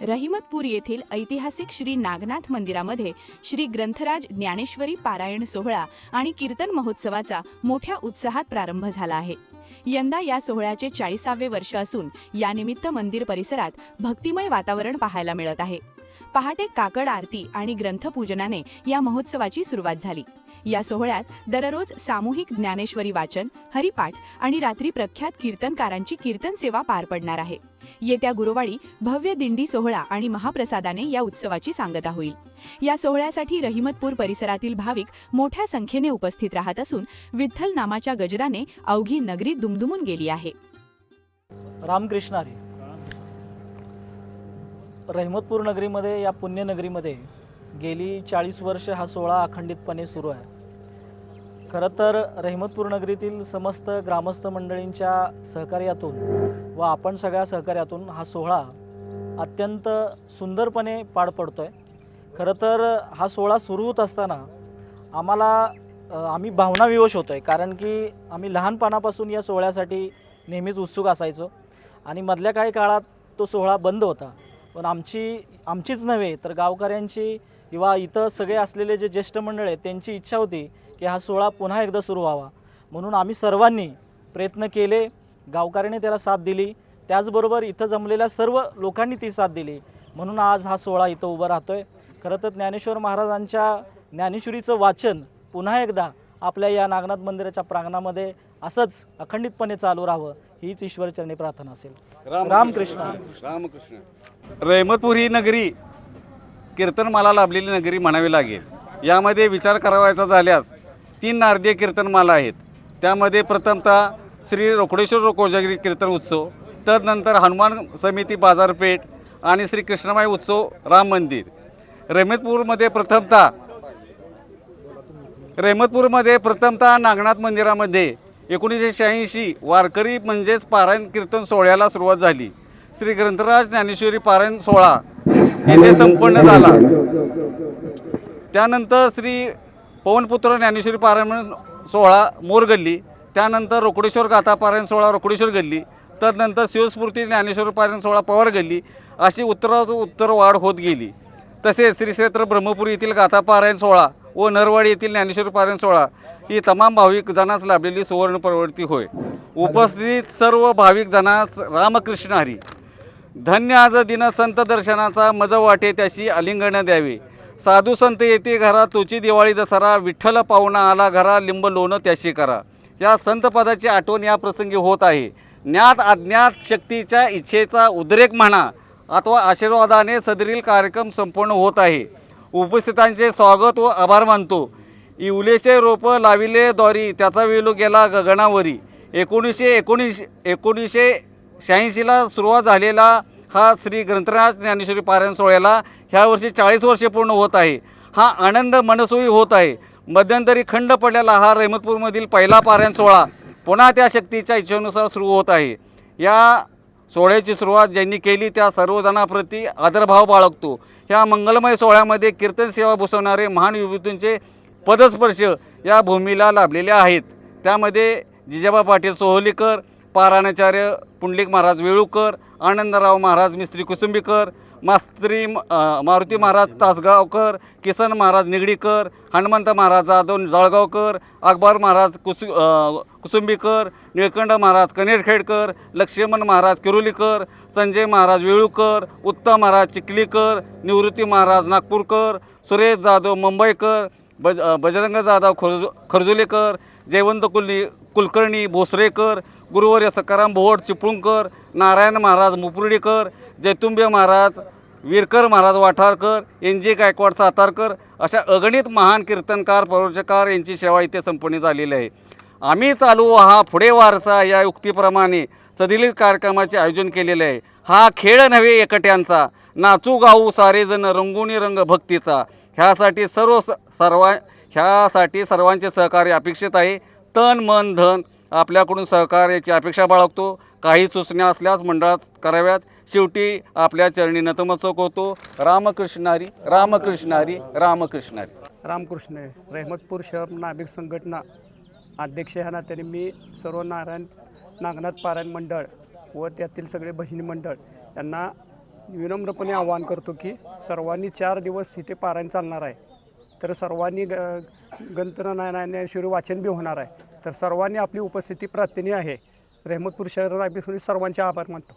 रहिमतपूर येथील ऐतिहासिक श्री नागनाथ मंदिरामध्ये श्री ग्रंथराज ज्ञानेश्वरी पारायण सोहळा आणि कीर्तन महोत्सवाचा मोठ्या उत्साहात प्रारंभ झाला आहे। यंदा या सोहळ्याचे 40वे वर्ष असून यानिमित्त मंदिर परिसरात भक्तिमय वातावरण पाहायला मिळत आहे। पहाटे काकड आरती आणि ग्रंथपूजनाने या महोत्सवाची सुरुवात झाली। या सोहळ्यात दररोज सामूहिक ज्ञानेश्वरी वाचन, हरिपाठ आणि रात्री प्रख्यात कीर्तनकारांची कीर्तन सेवा पार पडणार आहे। येत्या गुरुवारी भव्य दिंडी सोहळा आणि महाप्रसादाने या उत्सवाची सांगता होईल। या सोहळ्यासाठी रहिमतपूर परिसरातील भाविक मोठ्या संख्येने उपस्थित राहत असून विठ्ठल नामाच्या गजराने अवघी नगरी दुमदुमून गेली आहे। रामकृष्ण हरी। रहिमतपूर नगरीमध्ये, या पुण्यनगरीमध्ये गेली 40 वर्ष हा सोहळा अखंडितपणे सुरू आहे। खरं तर रहिमतपूर नगरीतील समस्त ग्रामस्थ मंडळींच्या सहकार्यातून व आपण सगळ्या सहकार्यातून हा सोहळा अत्यंत सुंदरपणे पार पडतोय। खरं तर हा सोहळा सुरू होत असताना आम्ही भावनाविवश होतोय, कारण की आम्ही लहानपणापासून या सोहळ्यासाठी नेहमीच उत्सुक असायचो आणि मधल्या काही काळात तो सोहळा बंद होता। पण आमचीच नव्हे तर गावकऱ्यांची किंवा इथं सगळे असलेले जे ज्येष्ठ मंडळ आहेत त्यांची इच्छा होती की हा सोहळा पुन्हा एकदा सुरू व्हावा, म्हणून आम्ही सर्वांनी प्रयत्न केले। गावकऱ्यांनी त्याला साथ दिली, त्याचबरोबर इथं जमलेल्या सर्व लोकांनी ती साथ दिली, म्हणून आज हा सोहळा इथं उभा राहतोय। खरं तर ज्ञानेश्वर महाराजांच्या ज्ञानेश्वरीचं वाचन पुन्हा एकदा आपल्या या नागनाथ मंदिराच्या प्रांगणामध्ये असंच अखंडितपणे चालू राहावं हीच ईश्वरचरणी प्रार्थना असेल। रामकृष्ण रामकृष्ण। रहिमतपूर ही नगरी कीर्तनमाला लाभलेली नगरी म्हणावी लागेल। यामध्ये विचार करावायचा झाल्यास 3 नारदीय कीर्तनमाला आहेत। त्यामध्ये प्रथमतः श्री रोकडेश्वर कोजागिरी कीर्तन उत्सव, तदनंतर हनुमान समिती बाजारपेठ आणि श्री कृष्णमाई उत्सव राम मंदिर। रहिमतपूरमध्ये प्रथमतः नागनाथ मंदिरामध्ये 1986 वारकरी म्हणजेच पारायण कीर्तन सोहळ्याला सुरुवात झाली। श्री ग्रंथराज ज्ञानेश्वरी पारायण सोहळा येथे संपन्न झाला। त्यानंतर श्री पवनपुत्र ज्ञानेश्वरी पारायण सोहळा मोरगल्ली, त्यानंतर रोकडेश्वर गाथा पारायण सोहळा रोकडेश्वर गल्ली, तदनंतर शिवस्फूर्ती ज्ञानेश्वर पारायण सोहळा पवार गल्ली, अशी उत्तर वाढ होत गेली। तसेच श्री क्षेत्र ब्रह्मपुरी येथील गाथा पारायण सोहळा व नरवाडी येथील ज्ञानेश्वर पारायण सोहळा ही तमाम भाविक जनास लाभलेली सुवर्ण प्रवृत्ती होय। उपस्थित सर्व भाविक जनास रामकृष्ण हरी। धन्य आज दिन संत दर्शनाचा मज वाटे त्याशी आलिंगन द्यावे। साधू संत येते घरा तोची दिवाळी दसरा, विठ्ठल पाहुणा आला घरा लिंब लोण त्याशी करा। या संत पदाची आठवण या प्रसंगी होत आहे। ज्ञात अज्ञात शक्तीच्या इच्छेचा उद्रेक म्हणा अथवा आशीर्वादाने सदरील कार्यक्रम संपूर्ण होत आहे। उपस्थितांचे स्वागत व आभार मानतो। इवलेचे रोप लाविले द्वारी त्याचा वेलू गेला गगनावरी। 1986ला सुरुवात झालेला हा श्री ग्रंथराज ज्ञानेश्वरी पारायण सोहळ्याला ह्या वर्षी 40 वर्षे पूर्ण होत आहे। हा आनंद मनसोयी होत आहे। मध्यंतरी खंड पडलेला हा रहिमतपूरमधील पहिला पारायण सोहळा पुन्हा त्या शक्तीच्या इच्छेनुसार सुरू होत आहे। या सोहळ्याची सुरुवात ज्यांनी केली त्या सर्वजणांप्रती आदरभाव बाळगतो। ह्या मंगलमय सोहळ्यामध्ये कीर्तन सेवा बसवणारे महान विभूतींचे पदस्पर्श या भूमीला लाभलेले आहेत। त्यामध्ये जिजाबा पाटील सोहलीकर, पारायणाचार्य पुंडलिक महाराज वेळूकर, आनंदराव महाराज मिस्त्री कुसुंबीकर, मास्त्री मारुती महाराज तासगावकर, किसन महाराज निगडीकर, हनुमंत महाराज जाधव जळगावकर, अकबर महाराज कुसुंबीकर, निळकंठ महाराज कनेरखेडकर, लक्ष्मण महाराज किरोलीकर, संजय महाराज वेळूकर, उत्तम महाराज चिखलीकर, निवृत्ती महाराज नागपूरकर, सुरेश जाधव मुंबईकर, बजरंग जाधव खरजुलेकर, जयवंत कुलकर्णी भोसरेकर, गुरुवर्य सकाराम भोट चिपळूणकर, नारायण महाराज मुपुर्डीकर, जैतुंबे महाराज वीरकर, महाराज वाठारकर, NG गायकवाड सातारकर अशा अगणित महान कीर्तनकार प्रवचनकार यांची सेवा इथे संपन्न झालेली आहे। आम्ही चालू हा पुढे वारसा या युक्तीप्रमाणे सदरील कार्यक्रमाचे आयोजन केलेले आहे। हा खेळ नव्हे एकट्यांचा, नाचू गाऊ सारेजण रंगुनी रंग भक्तीचा। ह्यासाठी सर्वांचे सहकार्य अपेक्षित आहे। तन मन धन आपल्याकडून सहकार्याची अपेक्षा बाळगतो। काही सूचना असल्यास मंडळात कराव्यात। शेवटी आपल्या चरणी नतमस्तक होतो। रामकृष्ण हरी, रामकृष्ण हरी, रामकृष्ण हरी। रामकृष्ण हरी। रहिमतपूर शहर नाभिक संघटना अध्यक्ष ह्या नात्याने मी सर्व नागनाथ पारायण मंडळ व त्यातील सगळे भजनी मंडळ यांना विनम्रपणे आवाहन करतो की सर्वांनी 4 दिवस इथे पारायण चालणार आहे, तर सर्वांनी ज्ञानेश्वरी वाचन बी होणार आहे, तर सर्वांनी आपली उपस्थिती प्रार्थनीय आहे. रहमतपूर शहर नाभिक सर्वांचे आभार मानतो.